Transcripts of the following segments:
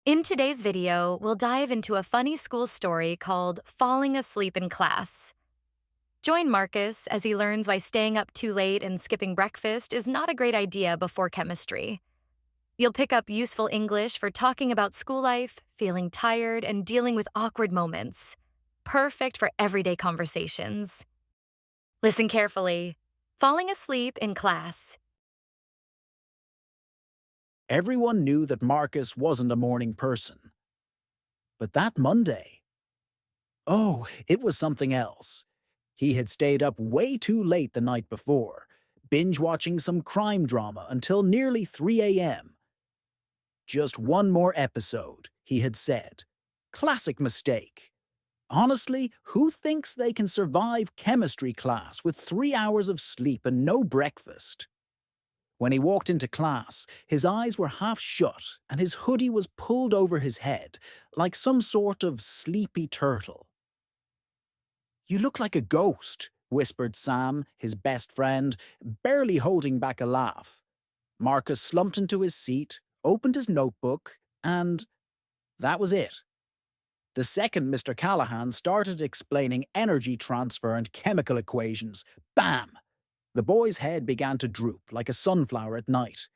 In today's video, we'll dive into a funny school story called Falling Asleep in Class. Join Marcus as he learns why staying up too late and skipping breakfast is not a great idea before chemistry. You'll pick up useful English for talking about school life, feeling tired, and dealing with awkward moments. Perfect for everyday conversations. Listen carefully. Falling asleep in class. Everyone knew that Marcus wasn't a morning person. But that Monday, oh, it was something else. He had stayed up way too late the night before, binge-watching some crime drama until nearly 3 a.m. Just one more episode, he had said. Classic mistake. Honestly, who thinks they can survive chemistry class with 3 hours of sleep and no breakfast? When he walked into class, his eyes were half shut and his hoodie was pulled over his head, like some sort of sleepy turtle. "You look like a ghost," whispered Sam, his best friend, barely holding back a laugh. Marcus slumped into his seat, opened his notebook, and that was it. The second Mr. Callahan started explaining energy transfer and chemical equations, bam! The boy's head began to droop like a sunflower at night.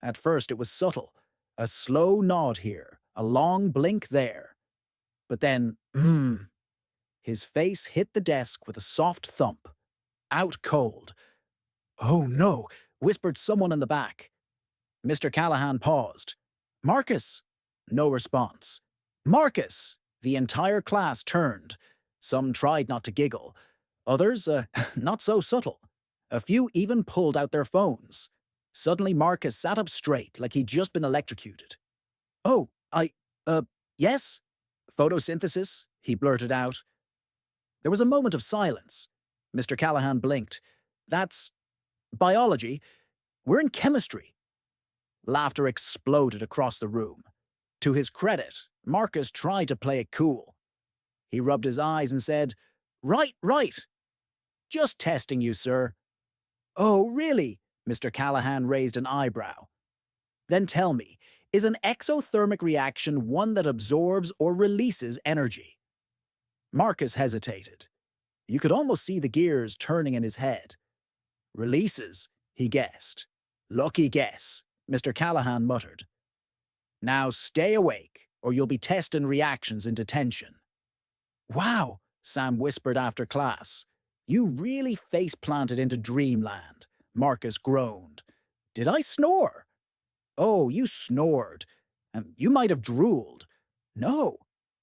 At first it was subtle, a slow nod here, a long blink there. But then, his face hit the desk with a soft thump. Out cold. "Oh no," whispered someone in the back. Mr. Callahan paused. "Marcus!" No response. "Marcus!" The entire class turned. Some tried not to giggle. Others, not so subtle. A few even pulled out their phones. Suddenly Marcus sat up straight like he'd just been electrocuted. "Oh, yes? Photosynthesis?" he blurted out. There was a moment of silence. Mr. Callahan blinked. "That's biology. We're in chemistry." Laughter exploded across the room. To his credit, Marcus tried to play it cool. He rubbed his eyes and said, Right. Just testing you, sir." "Oh, really?" Mr. Callahan raised an eyebrow. "Then tell me, is an exothermic reaction one that absorbs or releases energy?" Marcus hesitated. You could almost see the gears turning in his head. "Releases," he guessed. "Lucky guess," Mr. Callahan muttered. "Now stay awake, or you'll be testing reactions in detention." "Wow," Sam whispered after class. "You really face-planted into dreamland," Marcus groaned. "Did I snore?" "Oh, you snored. You might have drooled." "No."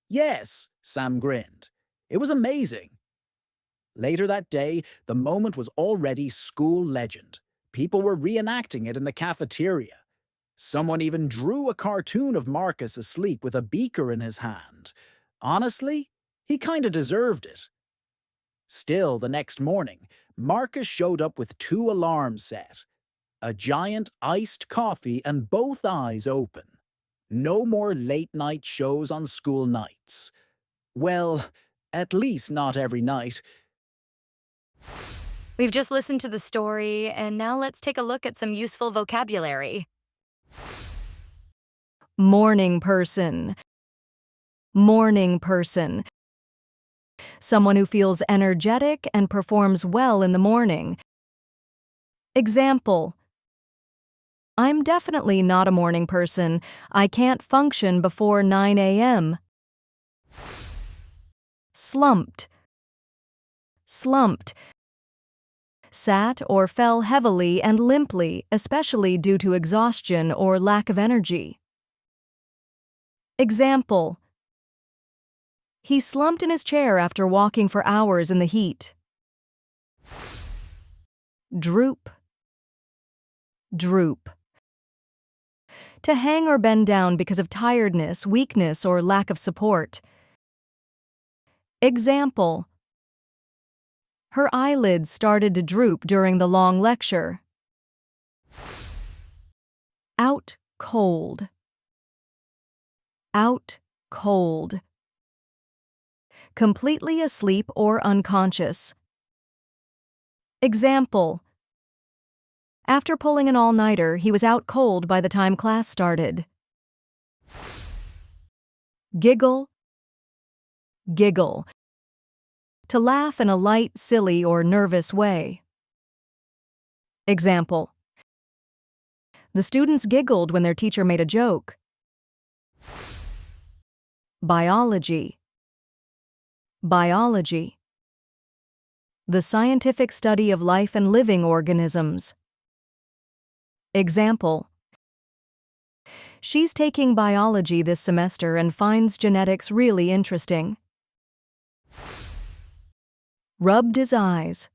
"Yes," Sam grinned. "It was amazing." Later that day, the moment was already school legend. People were reenacting it in the cafeteria. Someone even drew a cartoon of Marcus asleep with a beaker in his hand. Honestly, he kinda deserved it. Still, the next morning, Marcus showed up with 2 alarms set. A giant iced coffee and both eyes open. No more late-night shows on school nights. Well, at least not every night. We've just listened to the story, and now let's take a look at some useful vocabulary. Morning person. Morning person. Someone who feels energetic and performs well in the morning. Example: I'm definitely not a morning person. I can't function before 9 a.m. Slumped. Slumped. Sat or fell heavily and limply, especially due to exhaustion or lack of energy. Example: he slumped in his chair after walking for hours in the heat. Droop. Droop. To hang or bend down because of tiredness, weakness, or lack of support. Example: her eyelids started to droop during the long lecture. Out cold. Out cold. Completely asleep or unconscious. Example: after pulling an all-nighter, he was out cold by the time class started. Giggle, giggle. To laugh in a light, silly, or nervous way. Example: the students giggled when their teacher made a joke. Biology, biology. The scientific study of life and living organisms. Example: she's taking biology this semester and finds genetics really interesting. Rubbed his eyes,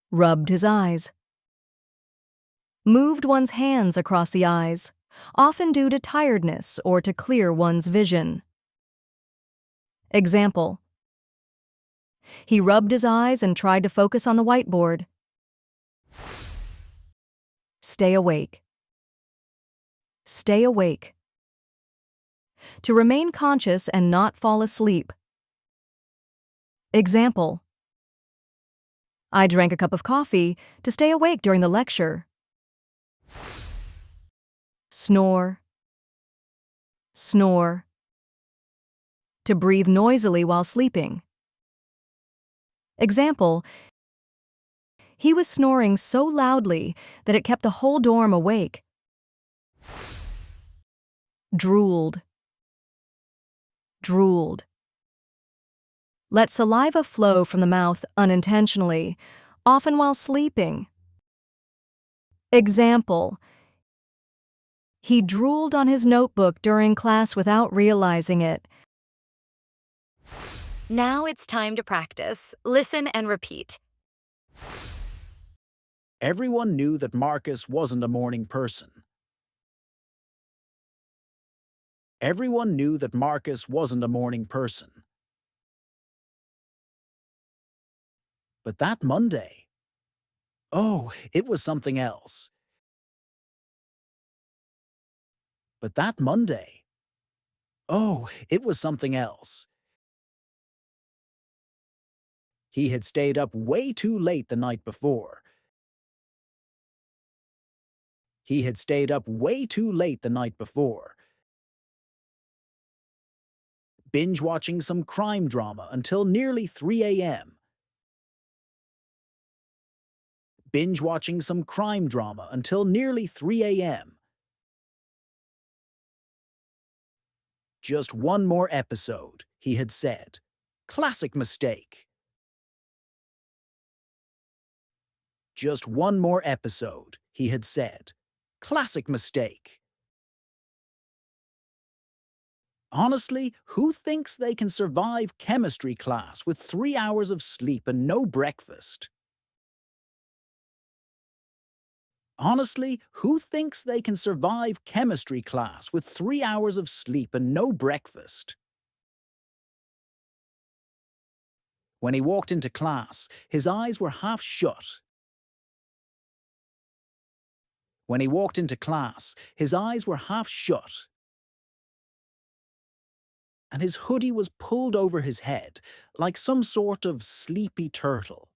rubbed his eyes. Moved one's hands across the eyes, often due to tiredness or to clear one's vision. Example: he rubbed his eyes and tried to focus on the whiteboard. Stay awake, stay awake. To remain conscious and not fall asleep. Example: I drank a cup of coffee to stay awake during the lecture. Snore, snore. To breathe noisily while sleeping. Example: he was snoring so loudly that it kept the whole dorm awake. Drooled, drooled. Let saliva flow from the mouth unintentionally, often while sleeping. Example: he drooled on his notebook during class without realizing it. Now it's time to practice. Listen and repeat. Everyone knew that Marcus wasn't a morning person. Everyone knew that Marcus wasn't a morning person. But that Monday, oh, it was something else. But that Monday, oh, it was something else. He had stayed up way too late the night before. He had stayed up way too late the night before. Binge-watching some crime drama until nearly 3 a.m. Binge-watching some crime drama until nearly 3 a.m. Just one more episode, he had said. Classic mistake. Just one more episode, he had said. Classic mistake. Honestly, who thinks they can survive chemistry class with 3 hours of sleep and no breakfast? Honestly, who thinks they can survive chemistry class with 3 hours of sleep and no breakfast? When he walked into class, his eyes were half shut. When he walked into class, his eyes were half shut. And his hoodie was pulled over his head like some sort of sleepy turtle.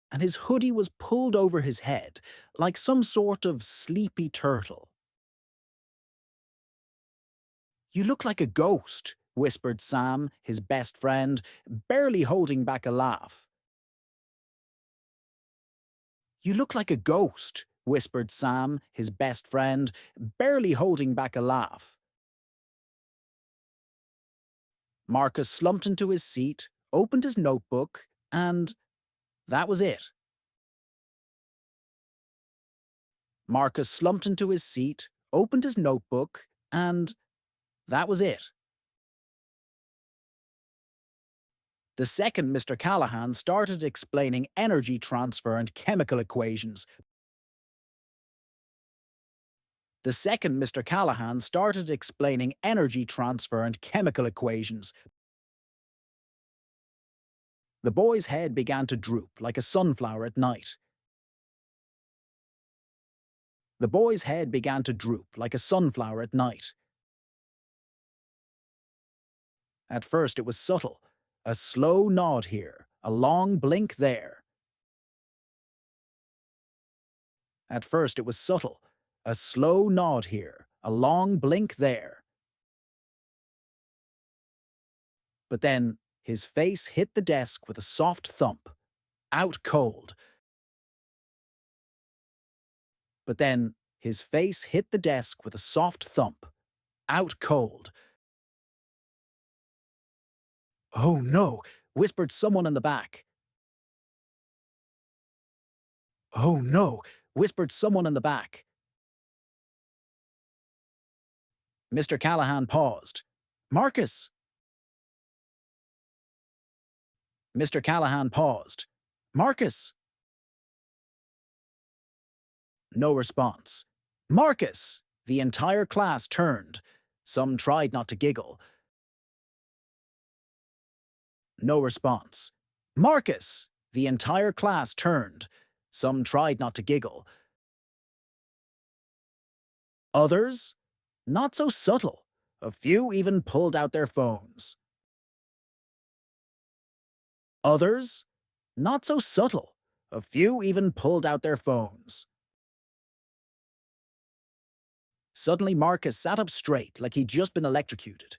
And his hoodie was pulled over his head like some sort of sleepy turtle. "You look like a ghost," whispered Sam, his best friend, barely holding back a laugh. "You look like a ghost," whispered Sam, his best friend, barely holding back a laugh. Marcus slumped into his seat, opened his notebook, and that was it. Marcus slumped into his seat, opened his notebook, and that was it. The second Mr. Callahan started explaining energy transfer and chemical equations. The second Mr. Callahan started explaining energy transfer and chemical equations. The boy's head began to droop like a sunflower at night. The boy's head began to droop like a sunflower at night. At first it was subtle, a slow nod here, a long blink there. At first it was subtle, a slow nod here, A long blink there. But then his face hit the desk with a soft thump. Out cold. But then his face hit the desk with a soft thump. Out cold. "Oh no," whispered someone in the back. "Oh no," whispered someone in the back. Mr. Callahan paused. "Marcus!" Mr. Callahan paused. "Marcus!" No response. "Marcus!" The entire class turned. Some tried not to giggle. No response. "Marcus!" The entire class turned. Some tried not to giggle. Others? Not so subtle. A few even pulled out their phones. Others? Not so subtle. A few even pulled out their phones. Suddenly Marcus sat up straight like he'd just been electrocuted.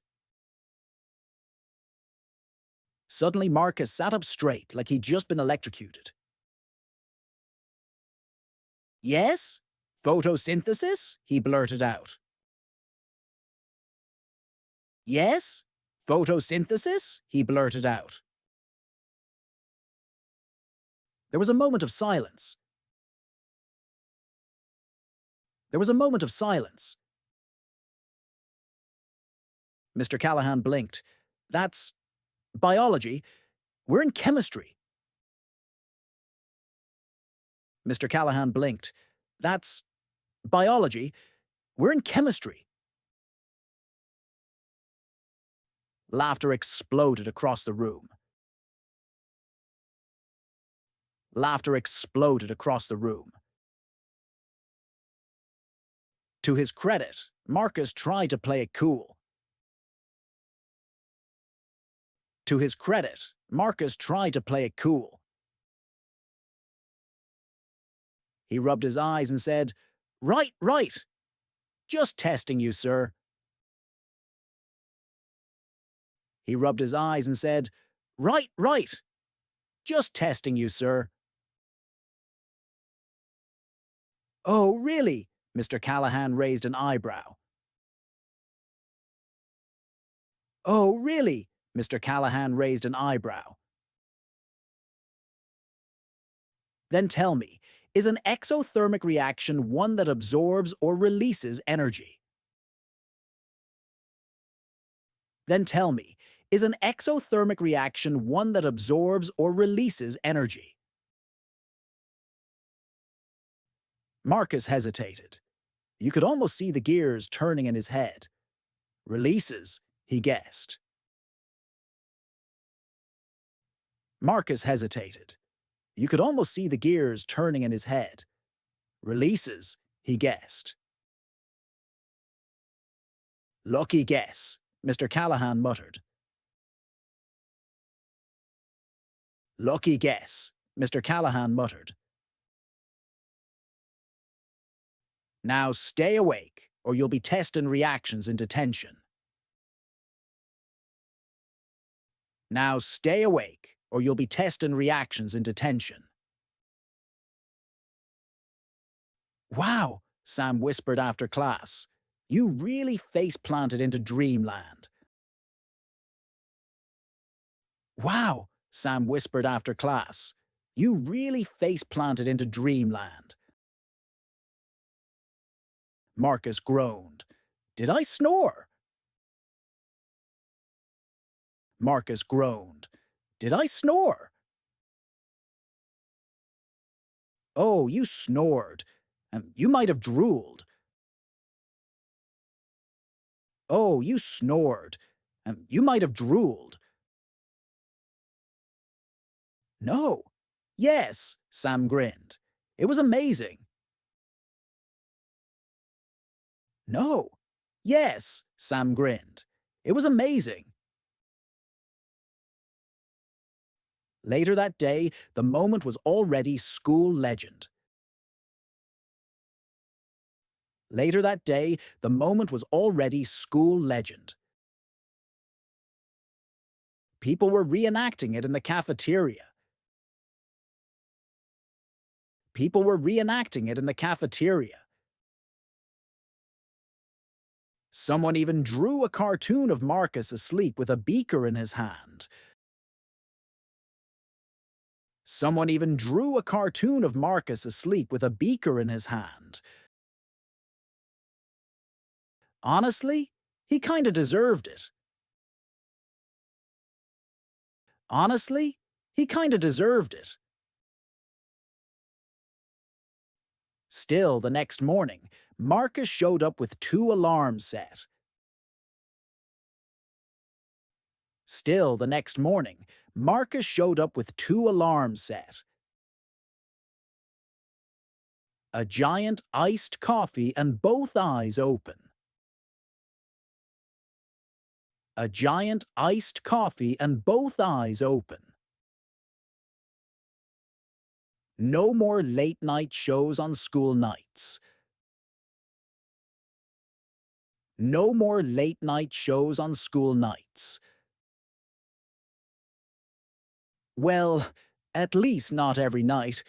Suddenly Marcus sat up straight like he'd just been electrocuted. "Yes? Photosynthesis?" he blurted out. "Yes? Photosynthesis?" he blurted out. There was a moment of silence. There was a moment of silence. Mr. Callahan blinked. "That's biology. We're in chemistry." Mr. Callahan blinked. "That's biology. We're in chemistry." Laughter exploded across the room. Laughter exploded across the room. To his credit, Marcus tried to play it cool. To his credit, Marcus tried to play it cool. He rubbed his eyes and said, "Right, right. Just testing you, sir." He rubbed his eyes and said, "Right, right. Just testing you, sir." "Oh, really?" Mr. Callahan raised an eyebrow. "Oh, really?" Mr. Callahan raised an eyebrow. "Then tell me, is an exothermic reaction one that absorbs or releases energy?" Then tell me, is an exothermic reaction one that absorbs or releases energy? Marcus hesitated. You could almost see the gears turning in his head. "Releases," he guessed. Marcus hesitated. You could almost see the gears turning in his head. "Releases," he guessed. "Lucky guess," Mr. Callahan muttered. "Lucky guess," Mr. Callahan muttered. "Now stay awake, or you'll be testing reactions in detention." "Now stay awake, or you'll be testing reactions in detention." "Wow," Sam whispered after class. "You really face-planted into dreamland." "Wow," Sam whispered after class. "You really face-planted into dreamland." Marcus groaned. "Did I snore?" Marcus groaned. "Did I snore?" "Oh, you snored. You might have drooled." "Oh, you snored. You might have drooled." "No." "Yes," Sam grinned. "It was amazing." "No." "Yes," Sam grinned. "It was amazing." Later that day, the moment was already school legend. Later that day, the moment was already school legend. People were reenacting it in the cafeteria. People were reenacting it in the cafeteria. Someone even drew a cartoon of Marcus asleep with a beaker in his hand. Someone even drew a cartoon of Marcus asleep with a beaker in his hand. Honestly, he kinda deserved it. Honestly, he kinda deserved it. Still, the next morning, Marcus showed up with 2 alarms set. Still, the next morning, Marcus showed up with 2 alarms set. A giant iced coffee and both eyes open. A giant iced coffee and both eyes open. No more late-night shows on school nights. No more late-night shows on school nights. Well, at least not every night.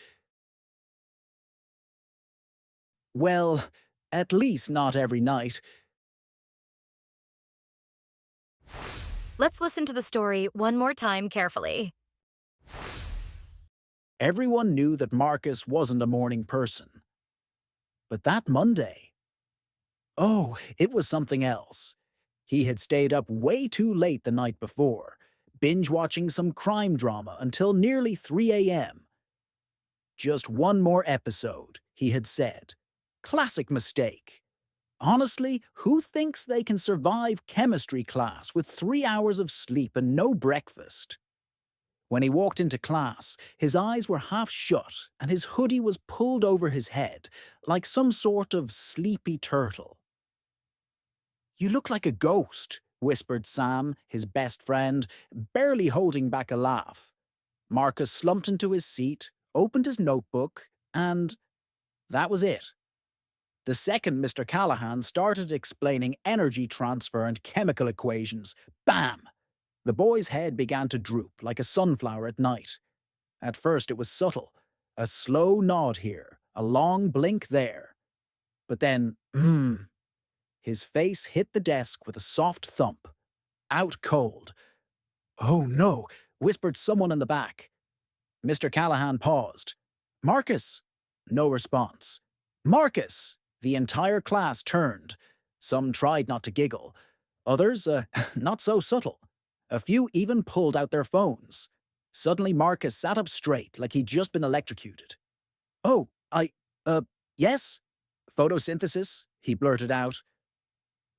Well, at least not every night. Let's listen to the story one more time carefully. Everyone knew that Marcus wasn't a morning person. But that Monday, oh, it was something else. He had stayed up way too late the night before, binge-watching some crime drama until nearly 3 a.m. Just one more episode, he had said. Classic mistake. Honestly, who thinks they can survive chemistry class with 3 hours of sleep and no breakfast? When he walked into class, his eyes were half shut and his hoodie was pulled over his head, like some sort of sleepy turtle. "You look like a ghost," whispered Sam, his best friend, barely holding back a laugh. Marcus slumped into his seat, opened his notebook, and that was it. The second Mr. Callahan started explaining energy transfer and chemical equations, bam! The boy's head began to droop like a sunflower at night. At first it was subtle, a slow nod here, a long blink there. But then, his face hit the desk with a soft thump. Out cold. "Oh no," whispered someone in the back. Mr. Callahan paused. "Marcus!" No response. "Marcus!" The entire class turned. Some tried not to giggle. Others, not so subtle. A few even pulled out their phones. Suddenly Marcus sat up straight like he'd just been electrocuted. "Oh, yes? Photosynthesis?" he blurted out.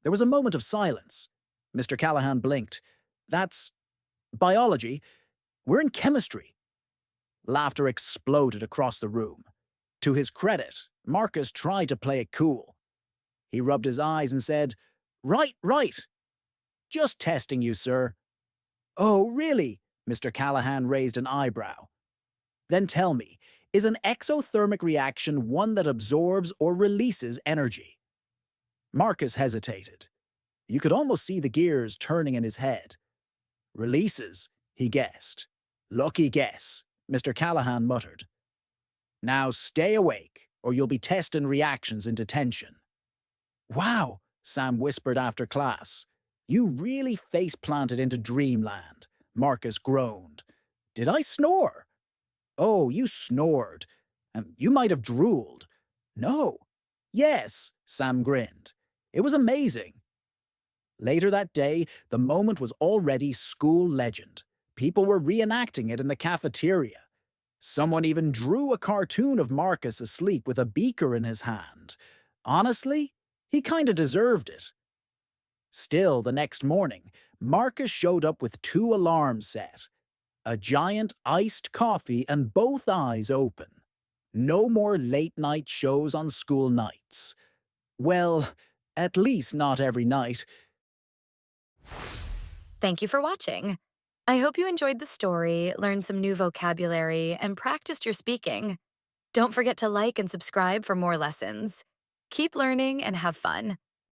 There was a moment of silence. Mr. Callahan blinked. "That's biology. We're in chemistry." Laughter exploded across the room. To his credit, Marcus tried to play it cool. He rubbed his eyes and said, "Right, right. Just testing you, sir." "Oh, really?" Mr. Callahan raised an eyebrow. "Then tell me, is an exothermic reaction one that absorbs or releases energy?" Marcus hesitated. You could almost see the gears turning in his head. "Releases," he guessed. "Lucky guess," Mr. Callahan muttered. "Now stay awake, or you'll be testing reactions into tension." "Wow," Sam whispered after class. "You really face-planted into dreamland," Marcus groaned. "Did I snore?" "Oh, you snored. You might have drooled." "No." "Yes," Sam grinned. "It was amazing." Later that day, the moment was already school legend. People were reenacting it in the cafeteria. Someone even drew a cartoon of Marcus asleep with a beaker in his hand. Honestly, he kinda deserved it. Still, the next morning, Marcus showed up with 2 alarms set. A giant iced coffee and both eyes open. No more late-night shows on school nights. Well, at least not every night. Thank you for watching. I hope you enjoyed the story, learned some new vocabulary, and practiced your speaking. Don't forget to like and subscribe for more lessons. Keep learning and have fun.